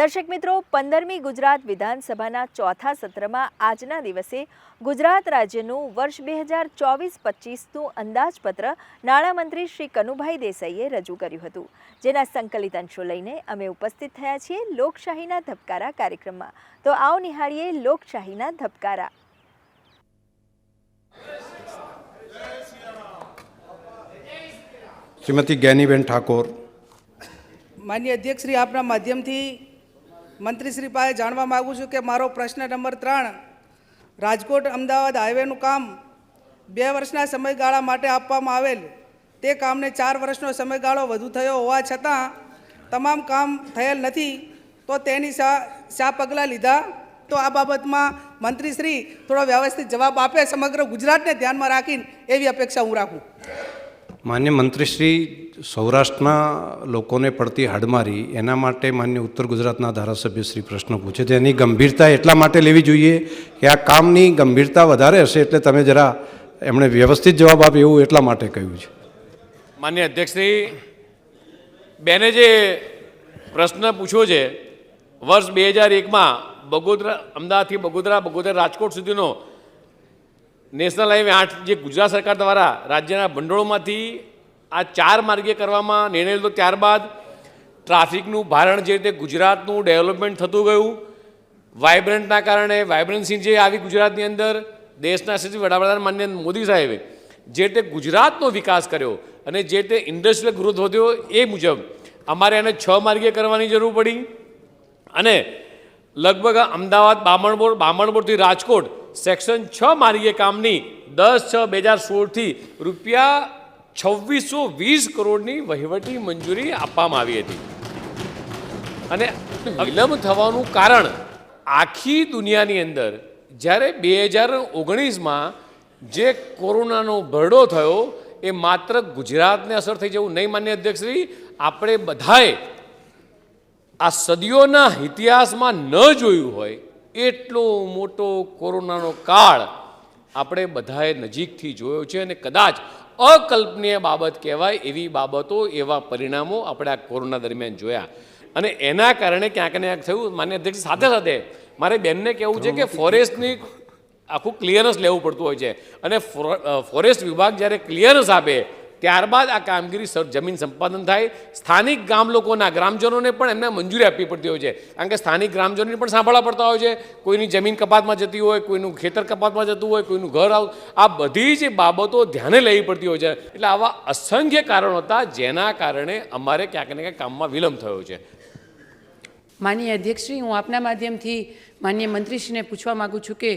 દર્શક મિત્રો, 15મી ગુજરાત વિધાનસભાના ચોથા સત્રમાં આજના દિવસે ગુજરાત રાજ્યનું વર્ષ 2024-25નું અંદાજપત્ર નાણામંત્રી શ્રી કનુભાઈ દેસાઈએ રજૂ કર્યું હતું, જેના સંકલિત અંશો લઈને અમે ઉપસ્થિત થયા છીએ લોકશાહીના ધબકારા કાર્યક્રમમાં. તો આવો નિહાળીએ લોકશાહીના ધબકારા. શ્રીમતી જ્ઞાનીબેન ઠાકોર. માનનીય અધ્યક્ષ શ્રી, આપના માધ્યમથી મંત્રી શ્રી પાસે જાણવા માગું છું કે મારો પ્રશ્ન નંબર 3 રાજકોટ અમદાવાદ હાઈવેનું કામ 2 વર્ષના સમયગાળા માટે આપવામાં આવેલ, તે કામને 4 વર્ષનો સમયગાળો વધુ થયો હોવા છતાં તમામ કામ થયેલ નથી, તો તેની શા પગલાં લીધા? તો આ બાબતમાં મંત્રી શ્રી થોડો વ્યવસ્થિત જવાબ આપે, સમગ્ર ગુજરાતને ધ્યાનમાં રાખીને, એવી અપેક્ષા હું રાખું. માન્ય મંત્રીશ્રી, સૌરાષ્ટ્રના લોકોને પડતી હાડમારી એના માટે માન્ય ઉત્તર ગુજરાતના ધારાસભ્યશ્રી પ્રશ્ન પૂછે છે. એની ગંભીરતા એટલા માટે લેવી જોઈએ કે આ કામની ગંભીરતા વધારે હશે એટલે તમે જરા એમણે વ્યવસ્થિત જવાબ આપે એવું એટલા માટે કહ્યું છે. માન્ય અધ્યક્ષશ્રી, બેને જે પ્રશ્ન પૂછ્યો છે, વર્ષ 2001માં બગોદરા, અમદાવાદથી બગોદરા, બગોદરા રાજકોટ સુધીનો નેશનલ હાઈવે 8 જે ગુજરાત સરકાર દ્વારા રાજ્યના ભંડોળમાંથી આ 4 માર્ગીય કરવામાં નિર્ણય લીધો, ત્યારબાદ ટ્રાફિકનું ભારણ જે રીતે ગુજરાતનું ડેવલપમેન્ટ થતું ગયું, વાઇબ્રન્ટના કારણે વાઇબ્રન્સી જે આવી ગુજરાતની અંદર, દેશના યશસ્વી વડાપ્રધાન માનનીય મોદી સાહેબે જે રીતે ગુજરાતનો વિકાસ કર્યો અને જે રીતે ઇન્ડસ્ટ્રીયલ ગ્રોથ વધ્યો, એ મુજબ અમારે એને 6 માર્ગીય કરવાની જરૂર પડી અને લગભગ અમદાવાદ બામણબોરથી રાજકોટ સેક્શન 6 માર્ગીય કામની 10/6/2016થી ₹2620 કરોડની વહીવટી મંજૂરી આપવામાં આવી હતી. અને વિલંબ થવાનું કારણ આખી દુનિયાની અંદર જ્યારે 2019માં જે કોરોનાનો ભરડો થયો, એ માત્ર ગુજરાતને અસર થઈ જવું નહીં. માન્ય અધ્યક્ષશ્રી, આપણે બધાએ આ સદીઓના ઇતિહાસમાં ન જોયું હોય એટલો મોટો કોરોનાનો કાળ આપણે બધાએ નજીકથી જોયો છે અને કદાચ અકલ્પનીય બાબત કહેવાય એવી બાબતો, એવા પરિણામો આપણે આ કોરોના દરમિયાન જોયા અને એના કારણે ક્યાંક ને ક્યાંક થયું. માન્ય અધ્યક્ષ, સાથે સાથે મારે બેનને કહેવું છે કે ફોરેસ્ટની આખું ક્લિયરન્સ લેવું પડતું હોય છે અને ફોરેસ્ટ વિભાગ જ્યારે ક્લિયરન્સ આપે ત્યારબાદ આ કામગીરી જમીન સંપાદન થાય. સ્થાનિક ગામ લોકોના, ગ્રામજનોને પણ એમને મંજૂરી આપવી પડતી હોય છે, કારણ કે સ્થાનિક ગ્રામજનોને પણ સાંભળવા પડતા હોય છે. કોઈની જમીન કપાતમાં જતી હોય, કોઈનું ખેતર કપાતમાં જતું હોય, કોઈનું ઘર આ બધી જ બાબતો ધ્યાને લેવી પડતી હોય છે. એટલે આવા અસંખ્ય કારણો હતા જેના કારણે અમારે ક્યાંક ને ક્યાંક કામમાં વિલંબ થયો છે. માનનીય અધ્યક્ષશ્રી, હું આપના માધ્યમથી માનનીય મંત્રીશ્રીને પૂછવા માગું છું કે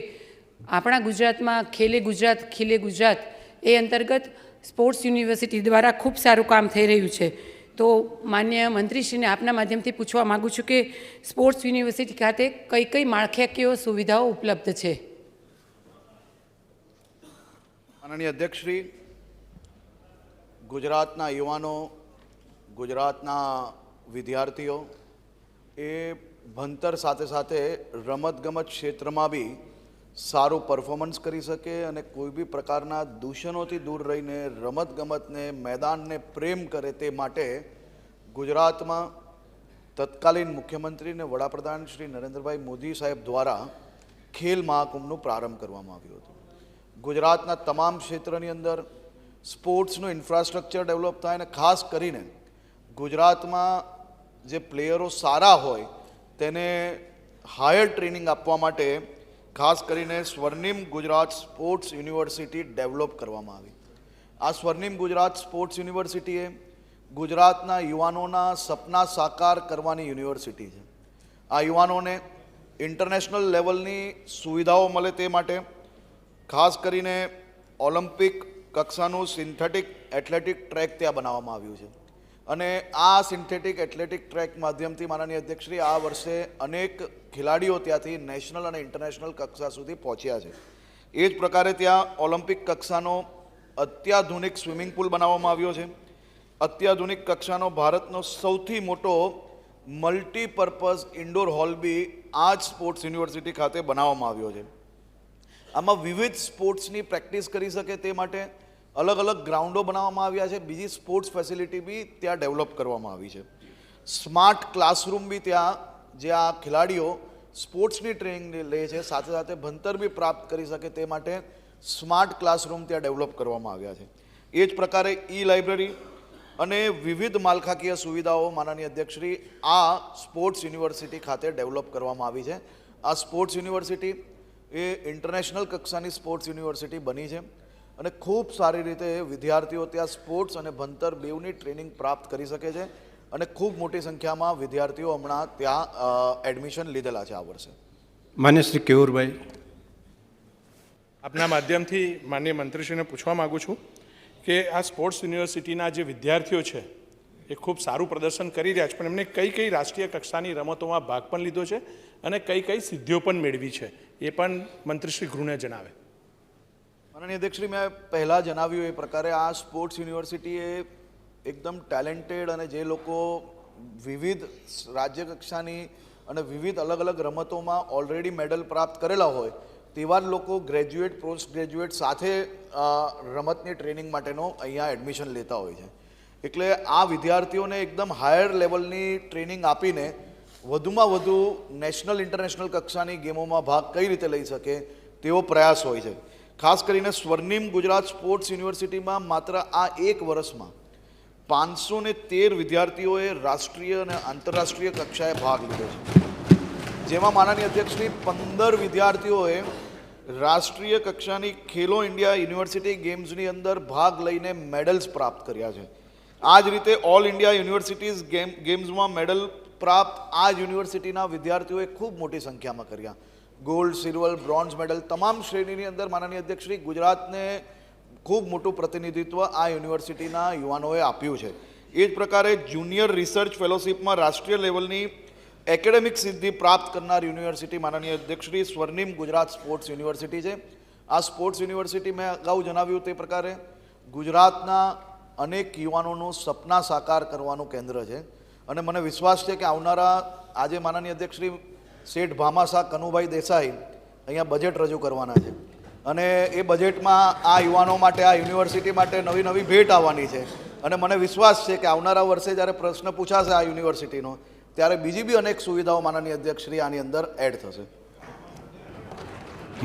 આપણા ગુજરાતમાં ખેલે ગુજરાત ખીલે ગુજરાત એ અંતર્ગત સ્પોર્ટ્સ યુનિવર્સિટી દ્વારા ખૂબ સારું કામ થઈ રહ્યું છે. તો માન્ય મંત્રીશ્રીને આપના માધ્યમથી પૂછવા માગું છું કે સ્પોર્ટ્સ યુનિવર્સિટી ખાતે કઈ કઈ માળખાકીય સુવિધાઓ ઉપલબ્ધ છે? માનનીય અધ્યક્ષશ્રી, ગુજરાતના યુવાનો, ગુજરાતના વિદ્યાર્થીઓ એ ભણતર સાથે સાથે રમતગમત ક્ષેત્રમાં બી સારું પરફોર્મન્સ કરી શકે અને કોઈ બી પ્રકારના દૂષણોથી દૂર રહીને રમતગમતને, મેદાનને પ્રેમ કરે, તે માટે ગુજરાતમાં તત્કાલીન મુખ્યમંત્રી અને વડાપ્રધાન શ્રી નરેન્દ્રભાઈ મોદી સાહેબ દ્વારા ખેલ મહાકુંભનો પ્રારંભ કરવામાં આવ્યો હતો. ગુજરાતના તમામ ક્ષેત્રની અંદર સ્પોર્ટ્સનું ઇન્ફ્રાસ્ટ્રક્ચર ડેવલપ થાય અને ખાસ કરીને ગુજરાતમાં જે પ્લેયરો સારા હોય તેને હાયર ટ્રેનિંગ આપવા માટે ખાસ કરીને સ્વર્ણિમ ગુજરાત સ્પોર્ટ્સ યુનિવર્સિટી ડેવલપ કરવામાં આવી. આ સ્વર્ણિમ ગુજરાત સ્પોર્ટ્સ યુનિવર્સિટીએ ગુજરાતના યુવાનોના સપના સાકાર કરવાની યુનિવર્સિટી છે. આ યુવાનોને ઇન્ટરનેશનલ લેવલની સુવિધાઓ મળે તે માટે ખાસ કરીને ઓલિમ્પિક કક્ષાનું સિન્થેટિક એથ્લેટિક ટ્રેક ત્યાં બનાવવામાં આવ્યું છે અને આ સિન્થેટિક એથ્લેટિક ટ્રેક માધ્યમથી માનનીય અધ્યક્ષશ્રી આ વર્ષે અનેક ખેલાડીઓ ત્યાંથી નેશનલ અને ઇન્ટરનેશનલ કક્ષા સુધી પહોંચ્યા છે. એ જ પ્રકારે ત્યાં ઓલિમ્પિક કક્ષાનો અત્યાધુનિક સ્વિમિંગ પુલ બનાવવામાં આવ્યો છે. અત્યાધુનિક કક્ષાનો ભારતનો સૌથી મોટો મલ્ટીપર્પઝ ઇન્ડોર હોલ બી આ જ સ્પોર્ટ્સ યુનિવર્સિટી ખાતે બનાવવામાં આવ્યો છે. આમાં વિવિધ સ્પોર્ટ્સની પ્રેક્ટિસ કરી શકે તે માટે અલગ અલગ ગ્રાઉન્ડો બનાવવામાં આવ્યા છે. બીજી સ્પોર્ટ્સ ફેસિલિટી બી ત્યાં ડેવલપ કરવામાં આવી છે. સ્માર્ટ ક્લાસરૂમ બી ત્યાં જ્યાં ખેલાડીઓ સ્પોર્ટ્સની ટ્રેનિંગ લે છે સાથે સાથે ભણતર બી પ્રાપ્ત કરી શકે તે માટે સ્માર્ટ ક્લાસરૂમ ત્યાં ડેવલપ કરવામાં આવ્યા છે. એ જ પ્રકારે ઈ લાઇબ્રેરી અને વિવિધ માળખાકીય સુવિધાઓ માનનીય અધ્યક્ષશ્રી આ સ્પોર્ટ્સ યુનિવર્સિટી ખાતે ડેવલપ કરવામાં આવી છે. આ સ્પોર્ટ્સ યુનિવર્સિટી એ ઇન્ટરનેશનલ કક્ષાની સ્પોર્ટ્સ યુનિવર્સિટી બની છે અને ખૂબ સારી રીતે વિદ્યાર્થીઓ ત્યાં સ્પોર્ટ્સ અને ભણતર બેઉની ટ્રેનિંગ પ્રાપ્ત કરી શકે છે અને ખૂબ મોટી સંખ્યામાં વિદ્યાર્થીઓ હમણાં ત્યાં એડમિશન લીધેલા છે આ વર્ષે. માન્ય શ્રી કેવુરભાઈ. આપના માધ્યમથી માનનીય મંત્રીશ્રીને પૂછવા માગું છું કે આ સ્પોર્ટ્સ યુનિવર્સિટીના જે વિદ્યાર્થીઓ છે એ ખૂબ સારું પ્રદર્શન કરી રહ્યા છે, પણ એમને કઈ કઈ રાષ્ટ્રીય કક્ષાની રમતોમાં ભાગ પણ લીધો છે અને કઈ કઈ સિદ્ધિઓ પણ મેળવી છે એ પણ મંત્રીશ્રી ગૃહને જણાવે. માનનીય અધ્યક્ષશ્રી, મેં પહેલાં જણાવ્યું એ પ્રકારે આ સ્પોર્ટ્સ યુનિવર્સિટી એ એકદમ ટેલેન્ટેડ અને જે લોકો વિવિધ રાજ્ય કક્ષાની અને વિવિધ અલગ અલગ રમતોમાં ઓલરેડી મેડલ પ્રાપ્ત કરેલા હોય તેવા જ લોકો ગ્રેજ્યુએટ પોસ્ટ ગ્રેજ્યુએટ સાથે રમતની ટ્રેનિંગ માટેનો અહીંયા એડમિશન લેતા હોય છે. એટલે આ વિદ્યાર્થીઓને એકદમ હાયર લેવલની ટ્રેનિંગ આપીને વધુમાં વધુ નેશનલ ઇન્ટરનેશનલ કક્ષાની ગેમોમાં ભાગ કઈ રીતે લઈ શકે તેવો પ્રયાસ હોય છે. ખાસ કરીને સ્વર્ણિમ ગુજરાત સ્પોર્ટ્સ યુનિવર્સિટીમાં માત્ર આ એક વર્ષમાં 513 વિદ્યાર્થીઓએ રાષ્ટ્રીય અને આંતરરાષ્ટ્રીય કક્ષાએ ભાગ લીધો છે, જેમાં માનનીય અધ્યક્ષશ્રી 15 વિદ્યાર્થીઓએ રાષ્ટ્રીય કક્ષાની ખેલો ઇન્ડિયા યુનિવર્સિટી ગેમ્સની અંદર ભાગ લઈને મેડલ્સ પ્રાપ્ત કર્યા છે. આ જ રીતે ઓલ ઇન્ડિયા યુનિવર્સિટીઝ ગેમ્સમાં મેડલ પ્રાપ્ત આ જ યુનિવર્સિટીના વિદ્યાર્થીઓએ ખૂબ મોટી સંખ્યામાં કર્યા. ગોલ્ડ, સિલ્વર, બ્રોન્ઝ મેડલ તમામ શ્રેણીની અંદર માનનીય અધ્યક્ષશ્રી ગુજરાતને ખૂબ મોટું પ્રતિનિધિત્વ આ યુનિવર્સિટીના યુવાનોએ આપ્યું છે. એ જ પ્રકારે જુનિયર રિસર્ચ ફેલોશિપમાં રાષ્ટ્રીય લેવલની એકેડેમિક સિદ્ધિ પ્રાપ્ત કરનાર યુનિવર્સિટી માનનીય અધ્યક્ષશ્રી સ્વર્ણિમ ગુજરાત સ્પોર્ટ્સ યુનિવર્સિટી છે. આ સ્પોર્ટ્સ યુનિવર્સિટી મેં અગાઉ જણાવ્યું તે પ્રકારે ગુજરાતના અનેક યુવાનોનું સપના સાકાર કરવાનું કેન્દ્ર છે અને મને વિશ્વાસ છે કે આવનારા આજે માનનીય અધ્યક્ષશ્રી શેઠ ભામાસા કનુભાઈ દેસાઈ અહીંયા બજેટ રજૂ કરવાના છે અને એ બજેટમાં આ યુવાનો માટે આ યુનિવર્સિટી માટે નવી નવી ભેટ આવવાની છે અને મને વિશ્વાસ છે કે આવનારા વર્ષે જ્યારે પ્રશ્ન પૂછાશે આ યુનિવર્સિટીનો ત્યારે બીજી બી અનેક સુવિધાઓ માનનીય અધ્યક્ષશ્રી આની અંદર એડ થશે.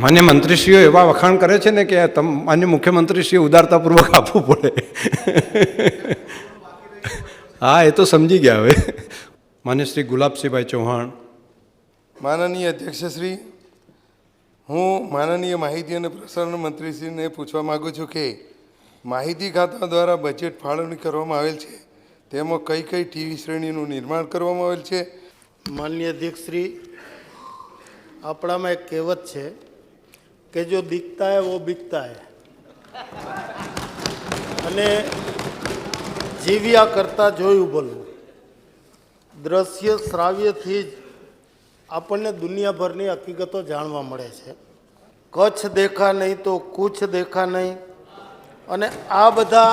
માન્ય મંત્રીશ્રીઓ એવા વખાણ કરે છે ને કે માન્ય મુખ્યમંત્રીશ્રીએ ઉદારતાપૂર્વક આપવું પડે. હા, એ તો સમજી ગયા હવે. માન્ય શ્રી ગુલાબસિંહભાઈ ચૌહાણ. માનનીય અધ્યક્ષશ્રી, હું માનનીય માહિતી અને પ્રસારણ મંત્રીશ્રીને પૂછવા માગું છું કે માહિતી ખાતા દ્વારા બજેટ ફાળવણી કરવામાં આવેલ છે તેમાં કઈ કઈ ટીવી શ્રેણીનું નિર્માણ કરવામાં આવેલ છે? માનનીય અધ્યક્ષશ્રી, આપણામાં એક કહેવત છે કે જો દિખતા હૈ વો બિકતા હૈ અને જીવ્યા કરતાં જોયું બોલવું. દ્રશ્ય શ્રાવ્યથી જ આપણને દુનિયાભરની હકીકતો જાણવા મળે છે. કચ્છ દેખા નહીં તો કુછ દેખા નહીં અને આ બધા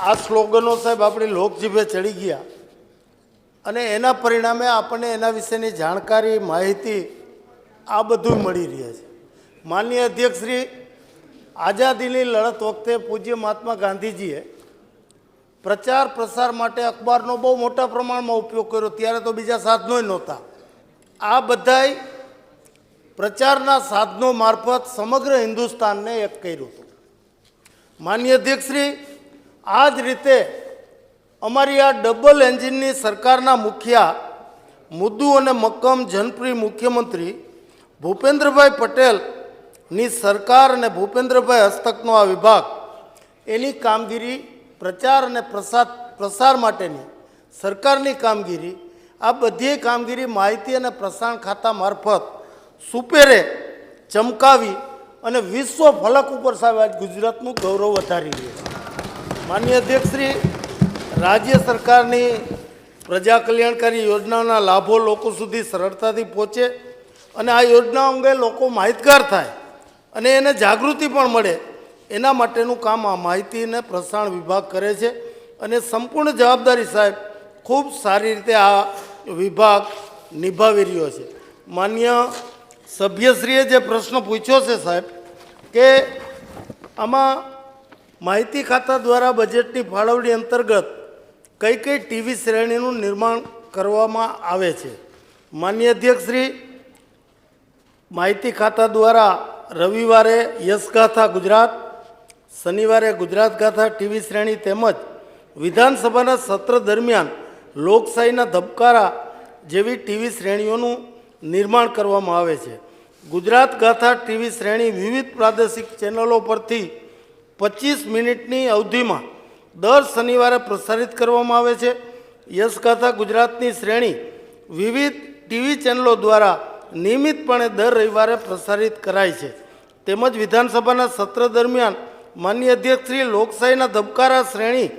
આ સ્લોગનો સાહેબ આપણી લોકજીભે ચડી ગયા અને એના પરિણામે આપણને એના વિશેની જાણકારી, માહિતી આ બધું મળી રહે છે. માનનીય અધ્યક્ષશ્રી, આઝાદીની લડત વખતે પૂજ્ય મહાત્મા ગાંધીજીએ પ્રચાર પ્રસાર માટે અખબારનો બહુ મોટા પ્રમાણમાં ઉપયોગ કર્યો. ત્યારે તો બીજા સાધનોય નહોતા. આ બધાય પ્રચારના સાધનો મારફત સમગ્ર હિન્દુસ્તાનને એક કર્યું હતું. માનનીય અધ્યક્ષશ્રી, આ જ રીતે અમારી આ ડબલ એન્જિનની સરકારના મુખિયા, મુદ્દુ અને મક્કમ જનપ્રિય મુખ્યમંત્રી ભૂપેન્દ્રભાઈ પટેલની સરકાર અને ભૂપેન્દ્રભાઈ હસ્તકનો આ વિભાગ એની કામગીરી પ્રચાર અને પ્રસાર માટેની સરકારની કામગીરી આ બધી કામગીરી માહિતી અને પ્રસારણ ખાતા મારફત સુપેરે ચમકાવી અને વિશ્વ ફલક ઉપર સાહેબ આજ ગુજરાતનું ગૌરવ વધારી રહ્યું છે. માનનીય અધ્યક્ષશ્રી, રાજ્ય સરકારની પ્રજા કલ્યાણકારી યોજનાઓના લાભો લોકો સુધી સરળતાથી પહોંચે અને આ યોજનાઓ અંગે લોકો માહિતગાર થાય અને એને જાગૃતિ પણ મળે, એના માટેનું કામ આ માહિતી અને પ્રસારણ વિભાગ કરે છે અને સંપૂર્ણ જવાબદારી સાહેબ ખૂબ સારી રીતે આ વિભાગ નિભાવી રહ્યો છે. માન્ય સભ્યશ્રીએ જે પ્રશ્ન પૂછ્યો છે સાહેબ કે આમાં માહિતી ખાતા દ્વારા બજેટની ફાળવણી અંતર્ગત કઈ કઈ ટીવી શ્રેણીનું નિર્માણ કરવામાં આવે છે. માન્ય અધ્યક્ષશ્રી, માહિતી ખાતા દ્વારા રવિવારે યશગાથા ગુજરાત, શનિવારે ગુજરાત ગાથા ટીવી શ્રેણી તેમજ વિધાનસભાના સત્ર દરમિયાન લોકશાહીના ધબકારા જેવી ટીવી શ્રેણીઓનું નિર્માણ કરવામાં આવે છે. ગુજરાત ગાથા ટીવી શ્રેણી વિવિધ પ્રાદેશિક ચેનલો પરથી 25 મિનિટની અવધિમાં દર શનિવારે પ્રસારિત કરવામાં આવે છે. યશગાથા ગુજરાતની શ્રેણી વિવિધ ટીવી ચેનલો દ્વારા નિયમિતપણે દર રવિવારે પ્રસારિત કરાય છે. તેમજ વિધાનસભાના સત્ર દરમિયાન માનનીય અધ્યક્ષશ્રી લોકશાહીના ધબકારા શ્રેણી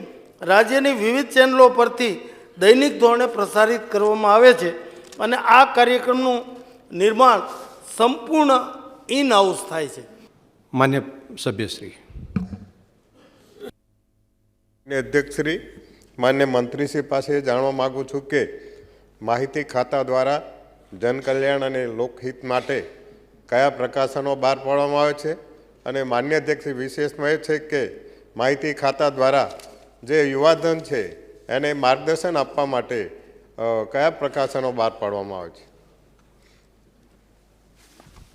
રાજ્યની વિવિધ ચેનલો પરથી દૈનિક ધોરણે પ્રસારિત કરવામાં આવે છે અને આ કાર્યક્રમનું નિર્માણ સંપૂર્ણ ઇન હાઉસ થાય છે. માન્ય સભ્યશ્રી. અધ્યક્ષશ્રી, માન્ય મંત્રીશ્રી પાસે જાણવા માગું છું કે માહિતી ખાતા દ્વારા જનકલ્યાણ અને લોકહિત માટે કયા પ્રકાશનો બહાર પાડવામાં આવે છે અને માન્ય અધ્યક્ષશ્રી વિશેષમાં એ છે કે માહિતી ખાતા દ્વારા જે યુવાધન છે એને માર્ગદર્શન આપવા માટે કયા પ્રકાશનો બહાર પાડવામાં આવે છે.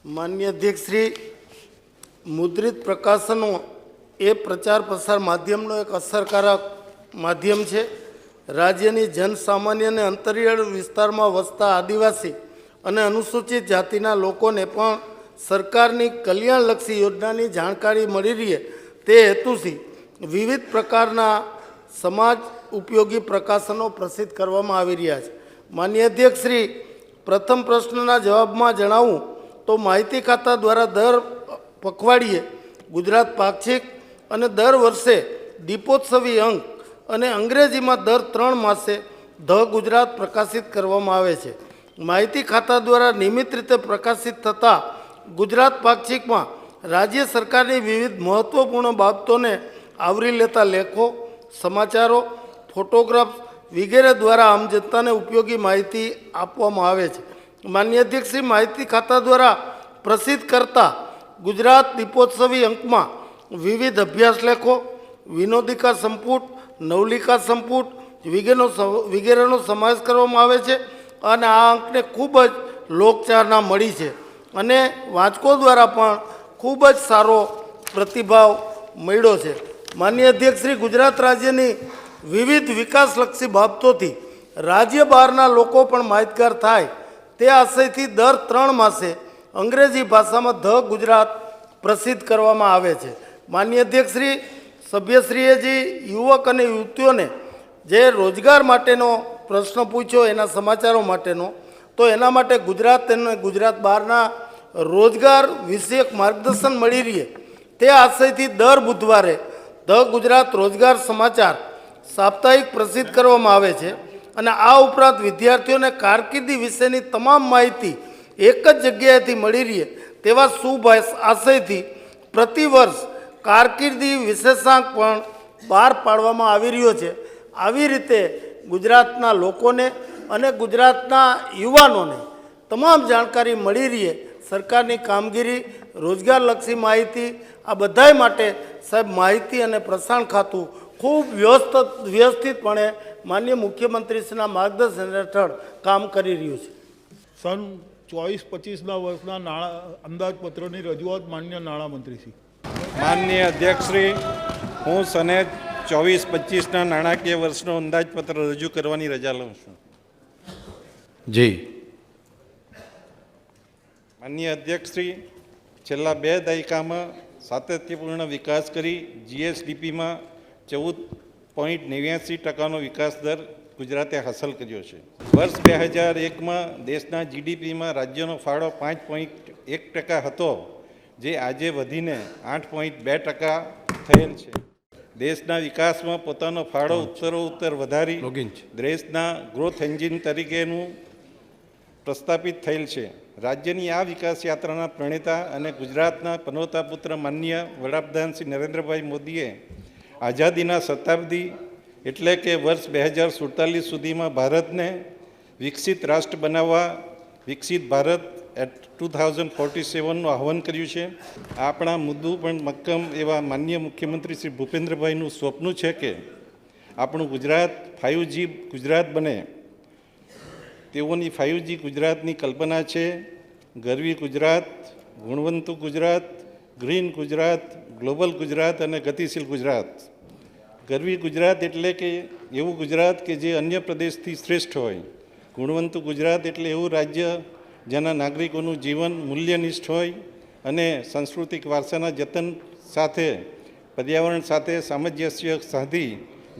માન્ય અધ્યક્ષશ્રી, મુદ્રિત પ્રકાશનો એ પ્રચાર પ્રસાર માધ્યમનો એક અસરકારક માધ્યમ છે. રાજ્યની જનસામાન્ય અને અંતરિયાળ વિસ્તારમાં વસતા આદિવાસી અને અનુસૂચિત જાતિના લોકોને પણ સરકારની કલ્યાણલક્ષી યોજનાની જાણકારી મળી રહે તે હેતુથી વિવિધ પ્રકારના સમાજ ઉપયોગી પ્રકાશનો પ્રસિદ્ધ કરવામાં આવી રહ્યા છે. માન્ય અધ્યક્ષશ્રી, પ્રથમ પ્રશ્નના જવાબમાં જણાવું તો માહિતી ખાતા દ્વારા દર પખવાડિયે ગુજરાત પાક્ષિક અને દર વર્ષે દીપોત્સવી અંક અને અંગ્રેજીમાં દર 3 માસે ધ ગુજરાત પ્રકાશિત કરવામાં આવે છે. માહિતી ખાતા દ્વારા નિયમિત રીતે પ્રકાશિત થતા ગુજરાત પાક્ષિકમાં રાજ્ય સરકારની વિવિધ મહત્ત્વપૂર્ણ બાબતોને આવરી લેતા લેખો, સમાચારો, ફોટોગ્રાફ્સ વગેરે દ્વારા આમ જનતાને ઉપયોગી માહિતી આપવામાં આવે છે. માન્ય અધ્યક્ષશ્રી, માહિતી ખાતા દ્વારા પ્રસિદ્ધ કરતા ગુજરાત દીપોત્સવી અંકમાં વિવિધ અભ્યાસ લેખો, વિનોદિકા સંપુટ, નવલિકા સંપુટ વગેરેનો સમાવેશ કરવામાં આવે છે અને આ અંકને ખૂબ જ લોકચાહના મળી છે અને વાંચકો દ્વારા પણ ખૂબ જ સારો પ્રતિભાવ મળ્યો છે. માનનીય અધ્યક્ષશ્રી, ગુજરાત રાજ્યની વિવિધ વિકાસલક્ષી બાબતોથી રાજ્ય બહારના લોકો પણ માહિતગાર થાય તે આશયથી દર 3 માસે અંગ્રેજી ભાષામાં ધ ગુજરાત પ્રસિદ્ધ કરવામાં આવે છે. માનનીય અધ્યક્ષશ્રી, સભ્યશ્રીએ જે યુવક અને યુવતીઓને જે રોજગાર માટેનો પ્રશ્ન પૂછ્યો એના સમાચારો માટેનો, તો એના માટે ગુજરાત અને ગુજરાત બહારના રોજગાર વિષયક માર્ગદર્શન મળી રહે તે આશયથી દર બુધવારે ધ ગુજરાત રોજગાર સમાચાર સાપ્તાહિક પ્રસિદ્ધ કરવામાં આવે છે અને આ ઉપરાંત વિદ્યાર્થીઓને કારકિર્દી વિશેની તમામ માહિતી એક જ જગ્યાએથી મળી રહે તેવા શુભ આશયથી પ્રતિવર્ષ કારકિર્દી વિશેષાંક પણ બહાર પાડવામાં આવી રહ્યો છે. આવી રીતે ગુજરાતના લોકોને અને ગુજરાતના યુવાનોને તમામ જાણકારી મળી રહે સરકારની કામગીરી, રોજગારલક્ષી માહિતી, આ બધાય માટે સાહેબ માહિતી અને પ્રસારણ ખાતું ખૂબ વ્યવસ્થિતપણે માનનીય મુખ્યમંત્રીશ્રીના માર્ગદર્શન હેઠળ કામ કરી રહ્યું છે. સન 24-25ના વર્ષના અંદાજપત્રની રજૂઆત માન્ય નાણામંત્રીશ્રી. માનનીય અધ્યક્ષશ્રી, હું સને 24-25ના નાણાકીય વર્ષનો અંદાજપત્ર રજૂ કરવાની રજા લઉં છું. જી. માનનીય અધ્યક્ષશ્રી, છેલ્લા 2 દાયકામાં સાતત્યપૂર્ણ વિકાસ કરી જીએસડીપીમાં 14.89% વિકાસ દર ગુજરાતે હાંસલ કર્યો છે. વર્ષ 2001માં દેશના જીડીપીમાં રાજ્યનો ફાળો 5.1% હતો, જે આજે વધીને 8.2% થયેલ છે. દેશના વિકાસમાં પોતાનો ફાળો ઉત્તરોત્તર વધારી દેશના ગ્રોથ એન્જિન તરીકેનું પ્રસ્થાપિત થયેલ છે. રાજ્યની આ વિકાસ યાત્રાના પ્રણેતા અને ગુજરાતના પનોતા પુત્ર માનનીય વડાપ્રધાન શ્રી નરેન્દ્રભાઈ મોદીએ આઝાદીના શતાબ્દી એટલે કે વર્ષ 2047 સુધીમાં ભારતને વિકસિત રાષ્ટ્ર બનાવવા વિકસિત ભારત એટ 2047નું આહ્વાન કર્યું છે. આપણા મુદ્દું પણ મક્કમ એવા માનનીય મુખ્યમંત્રી શ્રી ભૂપેન્દ્રભાઈનું સ્વપ્ન છે કે આપણું ગુજરાત 5G ગુજરાત બને. તેઓની 5G ગુજરાતની કલ્પના છે. ગરવી ગુજરાત, ગુણવંતુ ગુજરાત, ગ્રીન ગુજરાત, ગ્લોબલ ગુજરાત અને ગતિશીલ ગુજરાત. ગરવી ગુજરાત એટલે કે એવું ગુજરાત કે જે અન્ય પ્રદેશથી શ્રેષ્ઠ હોય. ગુણવંતુ ગુજરાત એટલે એવું રાજ્ય જેના નાગરિકોનું જીવન મૂલ્યનિષ્ઠ હોય અને સાંસ્કૃતિક વારસાના જતન સાથે પર્યાવરણ સાથે સામંજસ્ય સાધી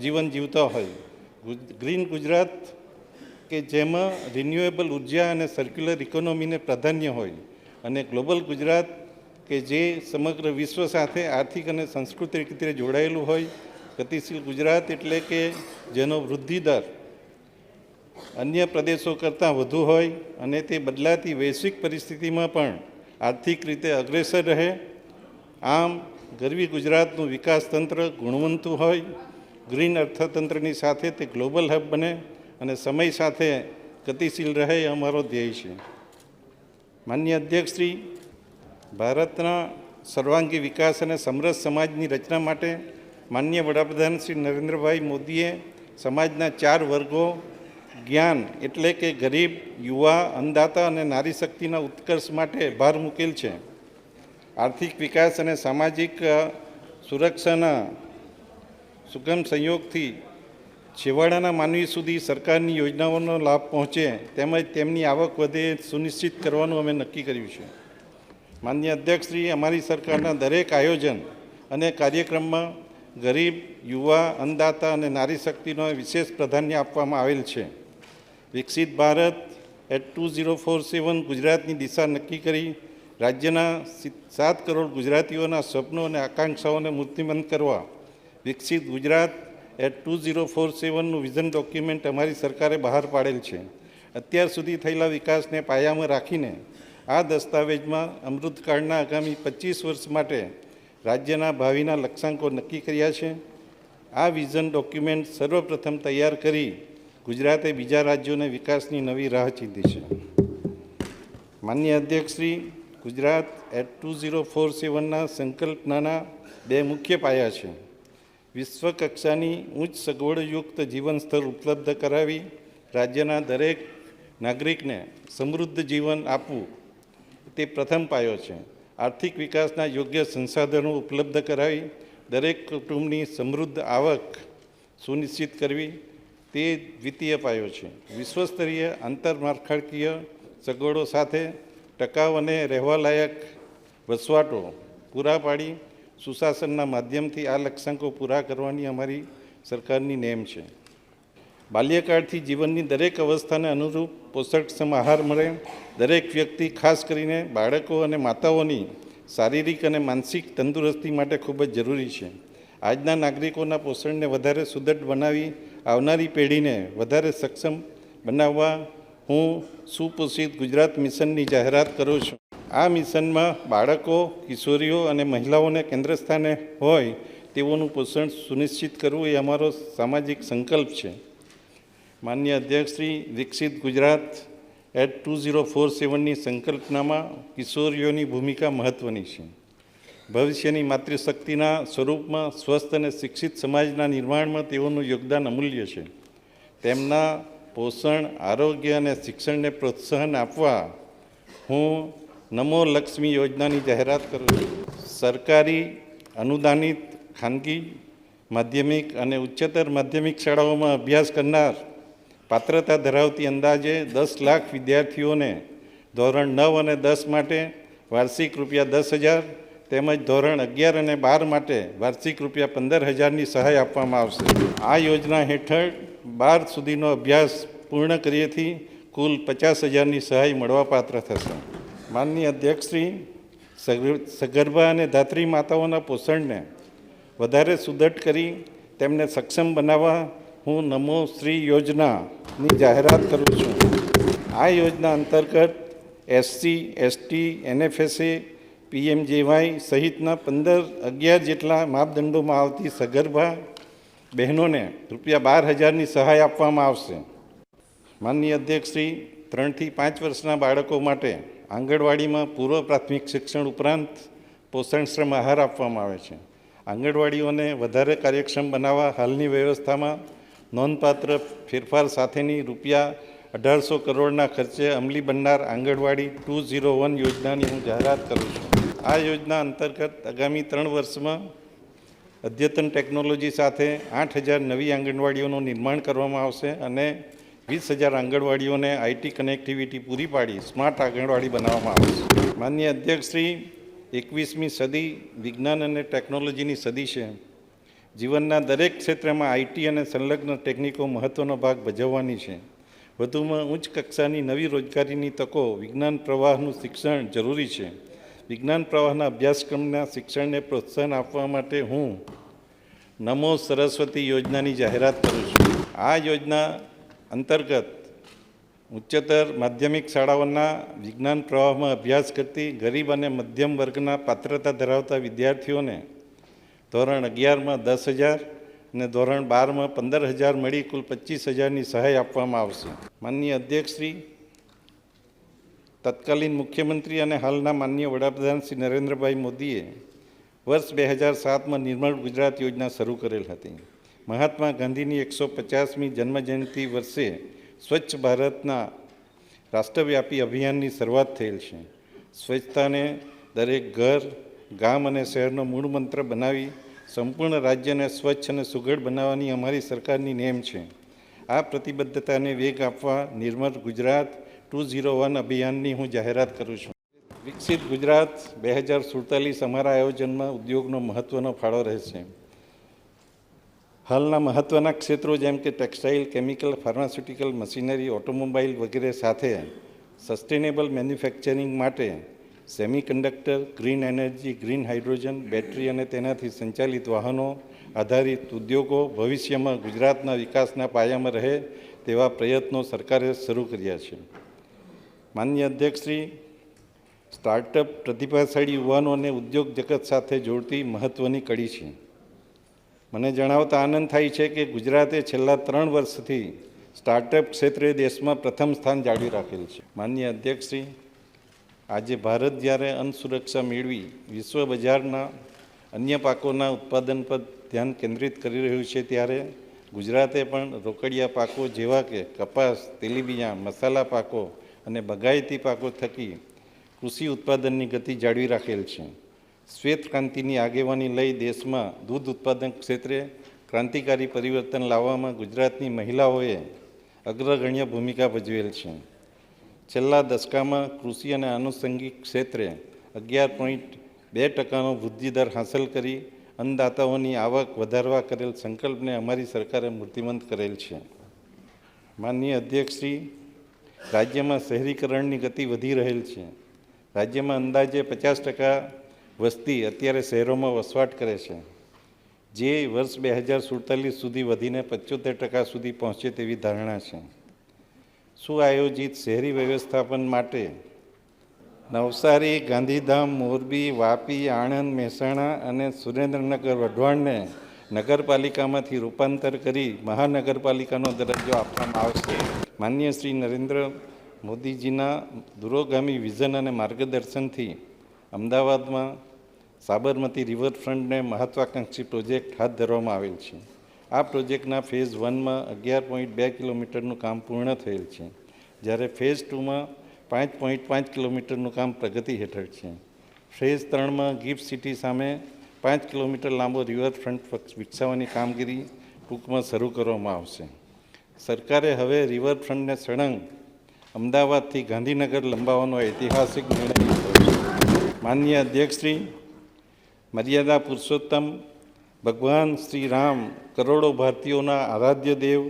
જીવન જીવતા હોય. ગ્રીન ગુજરાત કે જેમાં રિન્યુએબલ ઉર્જા અને સર્ક્યુલર ઇકોનોમીને પ્રાધાન્ય હોય, અને ગ્લોબલ ગુજરાત કે જે સમગ્ર વિશ્વ સાથે આર્થિક અને સાંસ્કૃતિક રીતે જોડાયેલું હોય. ગતિશીલ ગુજરાત એટલે કે જેનો વૃદ્ધિ દર અન્ય પ્રદેશો કરતાં વધુ હોય અને તે બદલાતી વૈશ્વિક પરિસ્થિતિમાં પણ આર્થિક રીતે અગ્રેસર રહે. આમ ગરવી ગુજરાતનું વિકાસ તંત્ર ગુણવંતુ હોય, ગ્રીન અર્થતંત્રની સાથે તે ગ્લોબલ હબ બને અને સમય સાથે ગતિશીલ રહે એ અમારો ધ્યેય છે. માનનીય અધ્યક્ષશ્રી, ભારતના સર્વાંગી વિકાસ અને સમરસ સમાજની રચના માટે માનનીય વડાપ્રધાન શ્રી નરેન્દ્રભાઈ મોદીએ સમાજના 4 વર્ગો જ્ઞાન એટલે કે ગરીબ, યુવા, અન્નદાતા અને નારી શક્તિના ઉત્કર્ષ માટે ભાર મૂકેલ છે. આર્થિક વિકાસ અને સામાજિક સુરક્ષાના સુગમ સંયોગથી છેવાડાના માનવી સુધી સરકારની યોજનાઓનો લાભ પહોંચે તેમજ તેમની આવક વધે સુનિશ્ચિત કરવાનું અમે નક્કી કર્યું છે. માનનીય અધ્યક્ષશ્રી, અમારી સરકારના દરેક આયોજન અને કાર્યક્રમમાં ગરીબ, યુવા, અન્નદાતા અને નારી શક્તિનો વિશેષ પ્રાધાન્ય આપવામાં આવેલ છે. વિકસિત ભારત એટ 2047 ગુજરાતની દિશા નક્કી કરી રાજ્યના 7 કરોડ ગુજરાતીઓના સ્વપ્નો અને આકાંક્ષાઓને મૂર્તિમંત કરવા વિકસિત ગુજરાત એટ 2047નું વિઝન ડોક્યુમેન્ટ અમારી સરકારે બહાર પાડેલ છે. અત્યાર સુધી થયેલા વિકાસને પાયામાં રાખીને આ દસ્તાવેજમાં અમૃતકાળના આગામી 25 વર્ષ માટે રાજ્યના ભાવિના લક્ષ્યાંકો નક્કી કર્યા છે. આ વિઝન ડોક્યુમેન્ટ સર્વપ્રથમ તૈયાર કરી ગુજરાતે બીજા રાજ્યોને વિકાસની નવી રાહ ચીંધી છે. માનનીય અધ્યક્ષશ્રી, ગુજરાત એટ 2047ના સંકલ્પનાના 2 મુખ્ય પાયા છે. વિશ્વ કક્ષાની ઉચ્ચ સગવડયુક્ત જીવન સ્તર ઉપલબ્ધ કરાવી રાજ્યના દરેક નાગરિકને સમૃદ્ધ જીવન આપવું તે પ્રથમ પાયો છે. આર્થિક વિકાસના યોગ્ય સંસાધનો ઉપલબ્ધ કરાવી દરેક કુટુંબની સમૃદ્ધ આવક સુનિશ્ચિત કરવી તે દ્વિતીય પાયો છે. વિશ્વસ્તરીય આંતરમાળખાકીય સગવડો સાથે ટકાઉ અને રહેવાલાયક વસવાટો પૂરા પાડી સુશાસનના માધ્યમથી આ લક્ષ્યાંકો પૂરા કરવાની અમારી સરકારની નેમ છે. બાલ્યકાળથી જીવનની દરેક અવસ્થાને અનુરૂપ પોષકક્ષમ આહાર મળે. દરેક વ્યક્તિ, ખાસ કરીને બાળકો અને માતાઓની શારીરિક અને માનસિક તંદુરસ્તી માટે ખૂબ જ જરૂરી છે. આજના નાગરિકોના પોષણને વધારે સુદૃઢ બનાવી આવનારી પેઢીને વધારે સક્ષમ બનાવવા હું સુપોષિત ગુજરાત મિશનની જાહેરાત કરું છું. આ મિશનમાં બાળકો, કિશોરીઓ અને મહિલાઓને કેન્દ્ર સ્થાને હોય તેઓનું પોષણ સુનિશ્ચિત કરવું એ અમારો સામાજિક સંકલ્પ છે. માનનીય અધ્યક્ષશ્રી, વિકસિત ગુજરાત એટ 2047ની સંકલ્પનામાં કિશોરીઓની ભૂમિકા મહત્ત્વની છે. ભવિષ્યની માતૃશક્તિના સ્વરૂપમાં સ્વસ્થ અને શિક્ષિત સમાજના નિર્માણમાં તેઓનું યોગદાન અમૂલ્ય છે. તેમના પોષણ, આરોગ્ય અને શિક્ષણને પ્રોત્સાહન આપવા હું નમો લક્ષ્મી યોજનાની જાહેરાત કરું છું. સરકારી અનુદાનિત ખાનગી માધ્યમિક અને ઉચ્ચતર માધ્યમિક શાળાઓમાં અભ્યાસ કરનાર પાત્રતા ધરાવતી અંદાજે 10 લાખ વિદ્યાર્થીઓને ધોરણ 9 અને 10 માટે વાર્ષિક ₹10,000 તેમજ ધોરણ 11 અને 12 માટે વાર્ષિક ₹15,000ની સહાય આપવામાં આવશે. આ યોજના હેઠળ 12 સુધીનો અભ્યાસ પૂર્ણ કરીએથી કુલ 50,000ની સહાય મળવાપાત્ર થશે. માનનીય અધ્યક્ષશ્રી, સગર્ભા અને ધાત્રી માતાઓના પોષણને વધારે સુદૃઢ કરી તેમને સક્ષમ બનાવવા હું નમો શ્રી યોજનાની જાહેરાત કરું છું. આ યોજના અંતર્ગત એસસી, એસટી, એનએફએસએ, પીએમજેવાય સહિતના 11 જેટલા માપદંડોમાં આવતી સગર્ભા બહેનોને ₹12,000ની સહાય આપવામાં આવશે. માનનીય અધ્યક્ષશ્રી, 3 થી 5 વર્ષના બાળકો માટે આંગણવાડીમાં પૂર્વ પ્રાથમિક શિક્ષણ ઉપરાંત પોષણક્ષમ આહાર આપવામાં આવે છે. આંગણવાડીઓને વધારે કાર્યક્ષમ બનાવવા હાલની વ્યવસ્થામાં નોંધપાત્ર ફેરફાર સાથેની ₹1,800 કરોડના ખર્ચે અમલી બનનાર આંગણવાડી 201 યોજનાની હું જાહેરાત કરું છું. આ યોજના અંતર્ગત આગામી 3 વર્ષમાં અદ્યતન ટેકનોલોજી સાથે 8,000 નવી આંગણવાડીઓનું નિર્માણ કરવામાં આવશે અને 20,000 આંગણવાડીઓને આઈટી કનેક્ટિવિટી પૂરી પાડી સ્માર્ટ આંગણવાડી બનાવવામાં આવશે. માનનીય અધ્યક્ષશ્રી, 21મી સદી વિજ્ઞાન અને ટેકનોલોજીની સદી છે. જીવનના દરેક ક્ષેત્રમાં આઈટી અને સંલગ્ન ટેકનિકો મહત્ત્વનો ભાગ ભજવવાની છે. વધુમાં ઉચ્ચ કક્ષાની નવી રોજગારીની તકો, વિજ્ઞાન પ્રવાહનું શિક્ષણ જરૂરી છે. વિજ્ઞાન પ્રવાહના અભ્યાસક્રમના શિક્ષણને પ્રોત્સાહન આપવા માટે હું નમો સરસ્વતી યોજનાની જાહેરાત કરું છું. આ યોજના અંતર્ગત ઉચ્ચતર માધ્યમિક શાળાઓના વિજ્ઞાન પ્રવાહમાં અભ્યાસ કરતી ગરીબ અને મધ્યમ વર્ગના પાત્રતા ધરાવતા વિદ્યાર્થીઓને ધોરણ 11માં 10,000 અને ધોરણ 12માં 15,000 મળી કુલ 25,000ની સહાય આપવામાં આવશે. માનનીય અધ્યક્ષશ્રી, તત્કાલીન મુખ્યમંત્રી અને હાલના માનનીય વડાપ્રધાન શ્રી નરેન્દ્રભાઈ મોદીએ વર્ષ 2007માં નિર્મળ ગુજરાત યોજના શરૂ કરેલ હતી. મહાત્મા ગાંધીની 150મી જન્મજયંતિ વર્ષે સ્વચ્છ ભારતના રાષ્ટ્રવ્યાપી અભિયાનની શરૂઆત થયેલ છે. સ્વચ્છતાને દરેક ઘર, ગામ અને શહેરનો મૂળ મંત્ર બનાવી સંપૂર્ણ રાજ્યને સ્વચ્છ અને સુઘડ બનાવવાની અમારી સરકારની નેમ છે. આ પ્રતિબદ્ધતાને વેગ આપવા નિર્મળ ગુજરાત 201 અભિયાનની હું જાહેરાત કરું છું. વિકસિત ગુજરાત 2047 અમારા આયોજનમાં ઉદ્યોગનો મહત્ત્વનો ફાળો રહેશે. હાલના મહત્ત્વના ક્ષેત્રો જેમ કે textile, chemical, pharmaceutical, machinery, automobile વગેરે સાથે સસ્ટેનેબલ મેન્યુફેક્ચરિંગ માટે semiconductor, green energy, green hydrogen, battery અને તેનાથી સંચાલિત વાહનો આધારિત ઉદ્યોગો ભવિષ્યમાં ગુજરાતના વિકાસના પાયામાં રહે તેવા પ્રયત્નો સરકારે શરૂ કર્યા છે. માનનીય અધ્યક્ષશ્રી, સ્ટાર્ટઅપ પ્રતિભાશાળી યુવાનોને ઉદ્યોગ જગત સાથે જોડતી મહત્ત્વની કડી છે. મને જણાવતા આનંદ થાય છે કે ગુજરાતે છેલ્લા 3 વર્ષથી સ્ટાર્ટઅપ ક્ષેત્રે દેશમાં પ્રથમ સ્થાન જાળવી રાખેલ છે. માનનીય અધ્યક્ષશ્રી, આજે ભારત જ્યારે અન્ન સુરક્ષા મેળવી વિશ્વ બજારના અન્ય પાકોના ઉત્પાદન પર ધ્યાન કેન્દ્રિત કરી રહ્યું છે, ત્યારે ગુજરાતે પણ રોકડિયા પાકો જેવા કે કપાસ, તેલીબિયાં, મસાલા પાકો અને બગાયતી પાકો થકી કૃષિ ઉત્પાદનની ગતિ જાળવી રાખેલ છે. શ્વેત ક્રાંતિની આગેવાની લઈ દેશમાં દૂધ ઉત્પાદન ક્ષેત્રે ક્રાંતિકારી પરિવર્તન લાવવામાં ગુજરાતની મહિલાઓએ અગ્રગણ્ય ભૂમિકા ભજવેલ છે. છેલ્લા દશકામાં કૃષિ અને આનુષંગિક ક્ષેત્રે 11.2%નો વૃદ્ધિદર હાંસલ કરી અન્નદાતાઓની આવક વધારવા કરેલ સંકલ્પને અમારી સરકારે મૂર્તિમંત કરેલ છે. માનનીય અધ્યક્ષશ્રી, રાજ્યમાં શહેરીકરણની ગતિ વધી રહેલ છે. રાજ્યમાં અંદાજે 50% વસ્તી અત્યારે શહેરોમાં વસવાટ કરે છે, જે વર્ષ 2047 સુધી વધીને 75% સુધી પહોંચે તેવી ધારણા છે. સુઆયોજિત શહેરી વ્યવસ્થાપન માટે નવસારી, ગાંધીધામ, મોરબી, વાપી, આણંદ, મહેસાણા અને સુરેન્દ્રનગર વઢવાણને નગરપાલિકામાંથી રૂપાંતર કરી મહાનગરપાલિકાનો દરજ્જો આપવામાં આવશે. માનનીય શ્રી નરેન્દ્ર મોદીજીના દૂરોગામી વિઝન અને માર્ગદર્શનથી અમદાવાદમાં સાબરમતી રિવરફ્રન્ટને મહત્વાકાંક્ષી પ્રોજેક્ટ હાથ ધરવામાં આવેલ છે. આ પ્રોજેક્ટના ફેઝ 1માં 11.2 કિલોમીટરનું કામ પૂર્ણ થયેલ છે, જ્યારે ફેઝ 2માં 5.5 કિલોમીટરનું કામ પ્રગતિ હેઠળ છે. ફેઝ 3માં ગિફ્ટ સિટી સામે 5 કિલોમીટર લાંબો રિવરફ્રન્ટ વિકસાવવાની કામગીરી ટૂંકમાં શરૂ કરવામાં આવશે. સરકારે હવે રિવરફ્રન્ટને સળંગ અમદાવાદથી ગાંધીનગર લંબાવવાનો ઐતિહાસિક નિર્ણય લીધો છે. માનનીય અધ્યક્ષશ્રી, મર્યાદા પુરુષોત્તમ ભગવાન શ્રી રામ કરોડો ભારતીયોના આરાધ્ય દેવ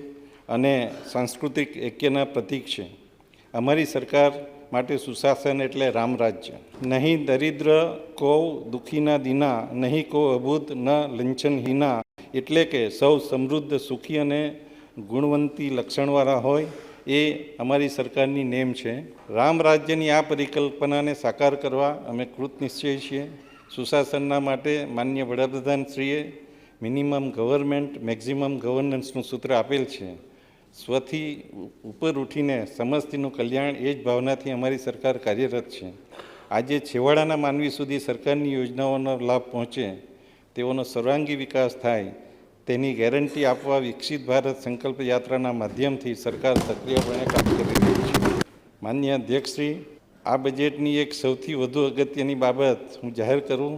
અને સાંસ્કૃતિક ઐક્યના પ્રતીક છે. અમારી સરકાર માટે સુશાસન એટલે રામરાજ્ય. નહીં દરિદ્ર કો દુઃખીના દીના, નહીં કો અબૂધ ન લંચનહીના, એટલે કે સૌ સમૃદ્ધ, સુખી અને ગુણવંતી લક્ષણવાળા હોય એ અમારી સરકારની નેમ છે. રામ રાજ્યની આ પરિકલ્પનાને સાકાર કરવા અમે કૃતનિશ્ચયી છીએ. સુશાસનના માટે માનનીય વડાપ્રધાનશ્રીએ મિનિમમ ગવર્મેન્ટ મેક્ઝિમમ ગવર્નન્સનું સૂત્ર આપેલ છે. સ્વથી ઉપર ઉઠીને સમસ્તીનું કલ્યાણ એ જ ભાવનાથી અમારી સરકાર કાર્યરત છે. આજે છેવાડાના માનવી સુધી સરકારની યોજનાઓનો લાભ પહોંચે, તેઓનો સર્વાંગી વિકાસ થાય, તેની ગેરંટી આપવા વિકસિત ભારત સંકલ્પ યાત્રાના માધ્યમથી સરકાર સક્રિયપણે કામ કરી રહી છે. માનનીય અધ્યક્ષશ્રી, આ બજેટની એક સૌથી વધુ અગત્યની બાબત હું જાહેર કરું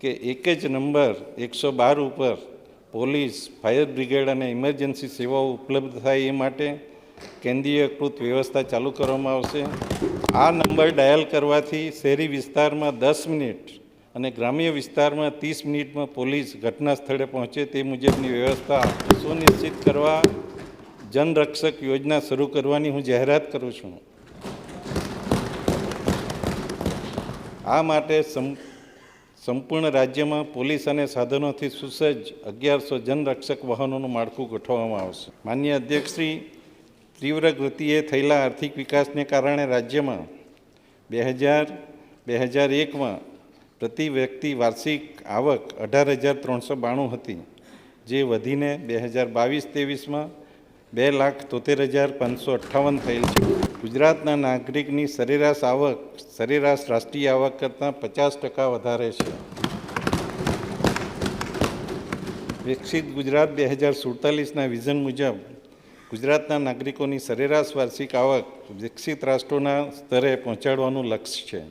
કે એક જ નંબર 112 ઉપર પોલીસ, ફાયર બ્રિગેડ અને ઇમરજન્સી સેવાઓ ઉપલબ્ધ થાય એ માટે કેન્દ્રીયકૃત વ્યવસ્થા ચાલુ કરવામાં આવશે. આ નંબર ડાયલ કરવાથી શહેરી વિસ્તારમાં 10 મિનિટ અને ગ્રામ્ય વિસ્તારમાં 30 મિનિટમાં પોલીસ ઘટના સ્થળે પહોંચે તે મુજબની વ્યવસ્થા સુનિશ્ચિત કરવા જનરક્ષક યોજના શરૂ કરવાની હું જાહેરાત કરું છું. આ માટે સંપૂર્ણ રાજ્યમાં પોલીસ અને સાધનોથી સુસજ્જ 1100 જનરક્ષક વાહનોનું માળખું ગોઠવવામાં આવશે. માનનીય અધ્યક્ષશ્રી, તીવ્ર ગતિએ થયેલા આર્થિક વિકાસને કારણે રાજ્યમાં 2001માં પ્રતિ વ્યક્તિ વાર્ષિક આવક 18,392 હતી, જે વધીને 2022-23માં 2,73,558 થયેલ છે. ગુજરાતના નાગરિકની સરેરાશ આવક સરેરાશ રાષ્ટ્રીય આવક કરતાં 50% વધારે છે. વિકસિત ગુજરાત 2047ના વિઝન મુજબ ગુજરાતના નાગરિકોની સરેરાશ વાર્ષિક આવક વિકસિત રાષ્ટ્રોના સ્તરે પહોંચાડવાનું લક્ષ્ય છે.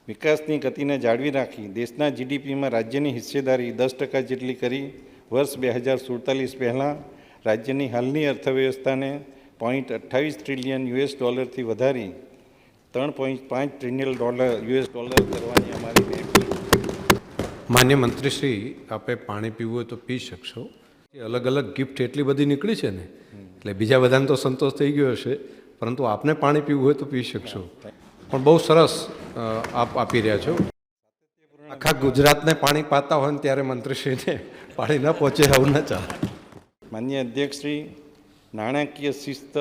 વિકાસની ગતિને જાળવી રાખી દેશના જીડીપીમાં રાજ્યની હિસ્સેદારી 10% જેટલી કરી વર્ષ 2047 પહેલાં રાજ્યની હાલની અર્થવ્યવસ્થાને $0.28 ટ્રિલિયન થી વધારી $3.5 ટ્રિલિયન કરવાની અમારી નેમ છે. માન્ય મંત્રીશ્રી, આપે પાણી પીવું હોય તો પી શકશો. અલગ અલગ ગિફ્ટ એટલી બધી નીકળી છે ને, એટલે બીજા બધાને તો સંતોષ થઈ ગયો હશે, પરંતુ આપને પાણી પીવું હોય તો પી શકશો. પણ બહુ સરસ આપ આપી રહ્યા છો. આખા ગુજરાતને પાણી પાતા હોય ને ત્યારે મંત્રીશ્રીને પાણી ન પહોંચે આવું ન ચાલે. માન્ય અધ્યક્ષશ્રી, નાણાકીય શિસ્ત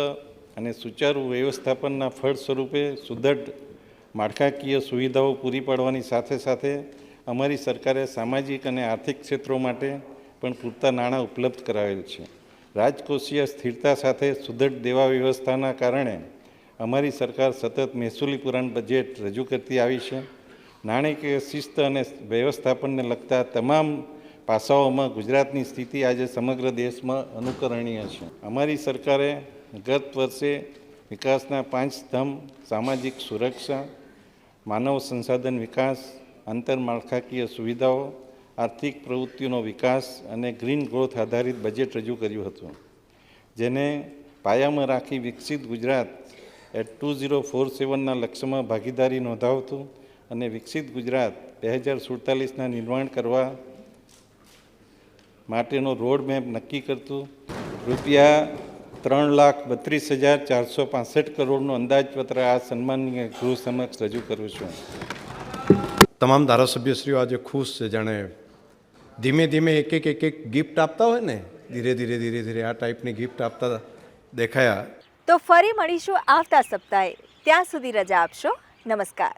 અને સુચારુ વ્યવસ્થાપનના ફળ સ્વરૂપે સુદૃઢ માળખાકીય સુવિધાઓ પૂરી પાડવાની સાથે સાથે અમારી સરકારે સામાજિક અને આર્થિક ક્ષેત્રો માટે પણ પૂરતા નાણાં ઉપલબ્ધ કરાવેલ છે. રાજકોષીય સ્થિરતા સાથે સુદૃઢ દેવા વ્યવસ્થાના કારણે અમારી સરકાર સતત મહેસૂલી પુરાણ બજેટ રજૂ કરતી આવી છે. નાણાકીય શિસ્ત અને વ્યવસ્થાપનને લગતા તમામ પાસાઓમાં ગુજરાતની સ્થિતિ આજે સમગ્ર દેશમાં અનુકરણીય છે. અમારી સરકારે ગત વર્ષે વિકાસના 5 સ્તંભ સામાજિક સુરક્ષા, માનવ સંસાધન વિકાસ, આંતરમાળખાકીય સુવિધાઓ, આર્થિક પ્રવૃત્તિઓનો વિકાસ અને ગ્રીન ગ્રોથ આધારિત બજેટ રજૂ કર્યું હતું, જેને પાયામાં રાખી વિકસિત ગુજરાત એટ 2047ના લક્ષ્યમાં ભાગીદારી નોંધાવતું અને વિકસિત ગુજરાત 2047ના નિર્માણ કરવા માટેનો રોડ મેપ નક્કી કરતું ₹3,32,465 કરોડનું અંદાજપત્ર આ સન્માનીય ગૃહ સમક્ષ રજૂ કરું છું. તમામ ધારાસભ્યશ્રીઓ આજે ખુશ છે, જાણે ધીમે ધીમે એક એક ગિફ્ટ આપતા હોય ને, ધીરે ધીરે આ ટાઈપની ગિફ્ટ આપતા દેખાયા. તો ફરી મળીશું આવતા સપ્તાહે. ત્યાં સુધી રજા આપશો. નમસ્કાર.